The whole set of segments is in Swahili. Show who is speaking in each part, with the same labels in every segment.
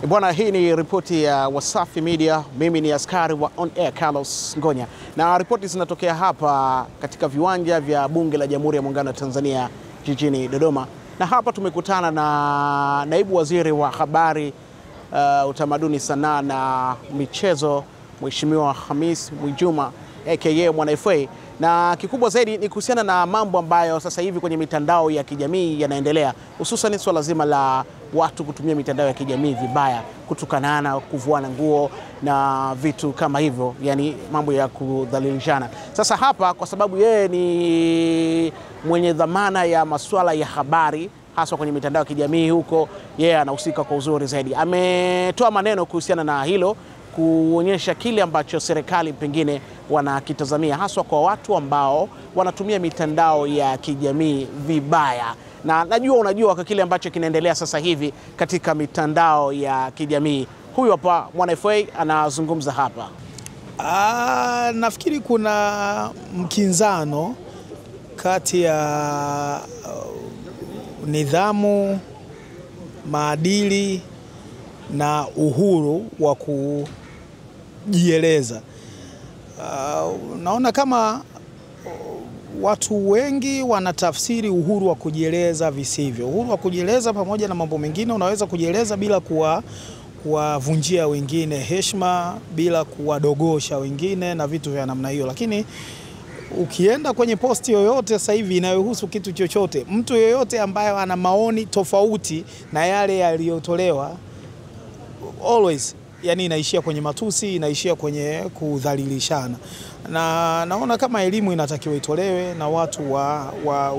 Speaker 1: Bwana, hii ni ripoti ya Wasafi Media. Mimi ni askari wa On Air Carlos Ngonya, na ripoti zinatokea hapa katika viwanja vya Bunge la Jamhuri ya Muungano wa Tanzania jijini Dodoma. Na hapa tumekutana na naibu waziri wa habari, utamaduni, sanaa na michezo, Mheshimiwa Hamis Mwijuma aka Mwana FA, na kikubwa zaidi ni kuhusiana na mambo ambayo sasa hivi kwenye mitandao ya kijamii yanaendelea, hususan swala zima la watu kutumia mitandao ya kijamii vibaya, kutukanana, kuvuana nguo na vitu kama hivyo, yani mambo ya kudhalilishana. Sasa hapa, kwa sababu yeye ni mwenye dhamana ya masuala ya habari hasa kwenye mitandao ya kijamii huko, yeye anahusika kwa uzuri zaidi. Ametoa maneno kuhusiana na hilo, kuonyesha kile ambacho serikali pengine wanakitazamia haswa kwa watu ambao wanatumia mitandao ya kijamii vibaya. Na najua unajua kwa kile ambacho kinaendelea sasa hivi katika mitandao ya kijamii. Huyu hapa Mwana FA anazungumza hapa.
Speaker 2: Nafikiri kuna mkinzano kati ya nidhamu, maadili na uhuru wa kujieleza. Naona kama watu wengi wanatafsiri uhuru wa kujieleza visivyo. Uhuru wa kujieleza pamoja na mambo mengine, unaweza kujieleza bila kuwavunjia wengine heshima, bila kuwadogosha wengine na vitu vya namna hiyo. Lakini ukienda kwenye posti yoyote sasa hivi inayohusu kitu chochote, mtu yoyote ambaye ana maoni tofauti na yale yaliyotolewa, always yani inaishia kwenye matusi, inaishia kwenye kudhalilishana. Na naona kama elimu inatakiwa itolewe na watu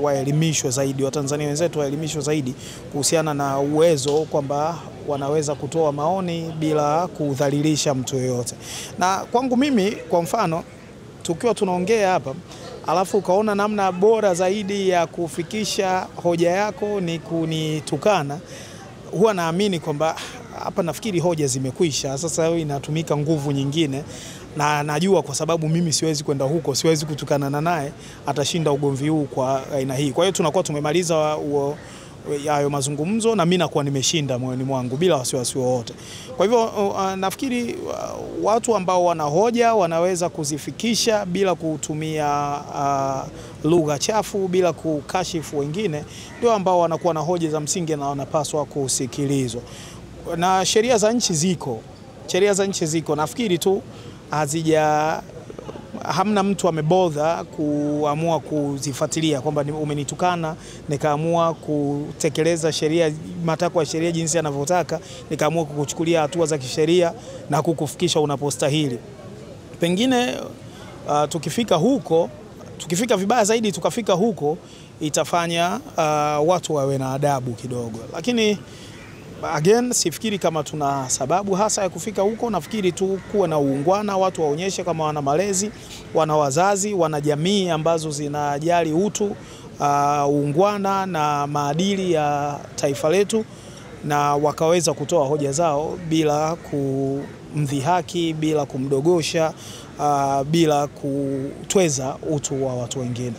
Speaker 2: waelimishwe zaidi, Watanzania wenzetu waelimishwe zaidi kuhusiana na uwezo kwamba wanaweza kutoa maoni bila kudhalilisha mtu yoyote. Na kwangu mimi, kwa mfano, tukiwa tunaongea hapa, alafu ukaona namna bora zaidi ya kufikisha hoja yako ni kunitukana, huwa naamini kwamba hapa nafikiri hoja zimekwisha, sasa inatumika nguvu nyingine, na najua kwa sababu mimi siwezi kwenda huko, siwezi kutukana naye, atashinda ugomvi huu kwa aina hii. Kwa hiyo tunakuwa tumemaliza hayo mazungumzo na mimi nakuwa nimeshinda moyoni mwangu bila wasiwasi wowote. Kwa hivyo nafikiri watu ambao wana hoja wanaweza kuzifikisha bila kutumia lugha chafu, bila kukashifu wengine, ndio ambao wanakuwa na hoja za msingi na wanapaswa kusikilizwa. Na sheria za nchi ziko, nafikiri tu hamna mtu amebodha kuamua kuzifuatilia kwamba umenitukana, nikaamua kutekeleza sheria, matakwa ya sheria jinsi yanavyotaka, nikaamua kukuchukulia hatua za kisheria na kukufikisha unapostahili. Pengine tukifika vibaya zaidi, tukafika huko, itafanya watu wawe na adabu kidogo. Lakini again, sifikiri kama tuna sababu hasa ya kufika huko. Nafikiri tu kuwa na uungwana, watu waonyeshe kama wana malezi, wana wazazi, wana jamii ambazo zinajali utu, uungwana na maadili ya taifa letu, na wakaweza kutoa hoja zao bila kumdhihaki, bila kumdogosha, bila kutweza utu wa watu wengine.